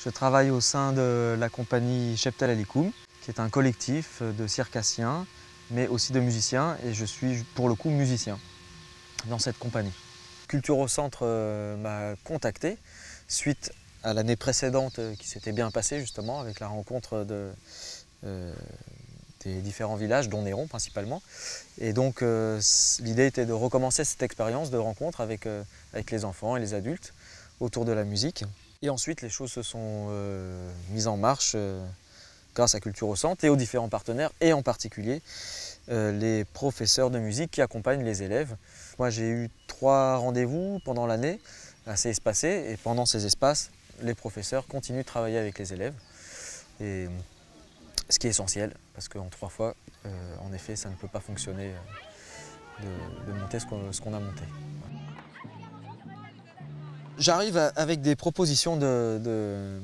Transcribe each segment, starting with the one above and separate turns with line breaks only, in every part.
Je travaille au sein de la compagnie Cheptel Alikoum, qui est un collectif de circassiens, mais aussi de musiciens, et je suis pour le coup musicien dans cette compagnie. Culture au Centre m'a contacté suite à l'année précédente qui s'était bien passée justement avec la rencontre des différents villages, dont Néron principalement. Et donc l'idée était de recommencer cette expérience de rencontre avec les enfants et les adultes autour de la musique. Et ensuite les choses se sont mises en marche grâce à Culture au Centre et aux différents partenaires, et en particulier les professeurs de musique qui accompagnent les élèves. Moi j'ai eu 3 rendez-vous pendant l'année, assez espacés, et pendant ces espaces, les professeurs continuent de travailler avec les élèves. Et ce qui est essentiel, parce qu'en 3 fois, en effet, ça ne peut pas fonctionner de monter ce qu'on a monté. J'arrive avec des propositions de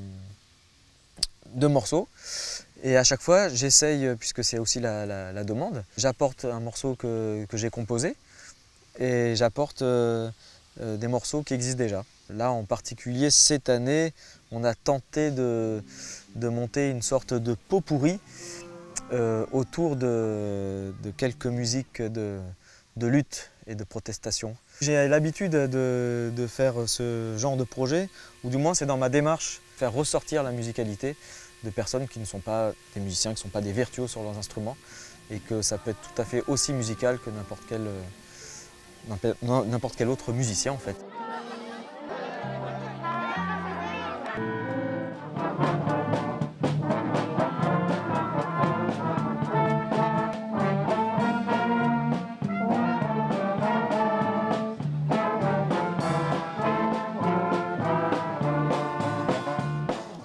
morceaux, et à chaque fois, j'essaye, puisque c'est aussi la demande, j'apporte un morceau que j'ai composé, et j'apporte des morceaux qui existent déjà. Là, en particulier, cette année, on a tenté de monter une sorte de pot pourri autour de quelques musiques de lutte et de protestation. J'ai l'habitude de faire ce genre de projet, ou du moins c'est dans ma démarche, faire ressortir la musicalité de personnes qui ne sont pas des musiciens, qui ne sont pas des virtuoses sur leurs instruments, et que ça peut être tout à fait aussi musical que n'importe quel autre musicien en fait.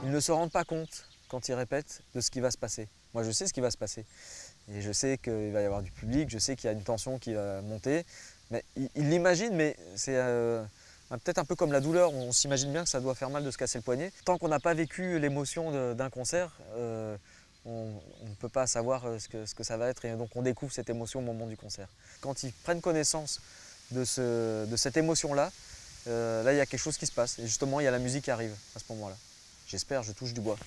Ils ne se rendent pas compte quand ils répètent de ce qui va se passer. Moi je sais ce qui va se passer. Et je sais qu'il va y avoir du public, je sais qu'il y a une tension qui va monter. Mais ils l'imaginent, mais c'est peut-être un peu comme la douleur. On s'imagine bien que ça doit faire mal de se casser le poignet. Tant qu'on n'a pas vécu l'émotion d'un concert, on ne peut pas savoir ce que ça va être. Et donc on découvre cette émotion au moment du concert. Quand ils prennent connaissance de cette émotion-là, là il y a quelque chose qui se passe. Et justement, il y a la musique qui arrive à ce moment-là. J'espère, je touche du bois.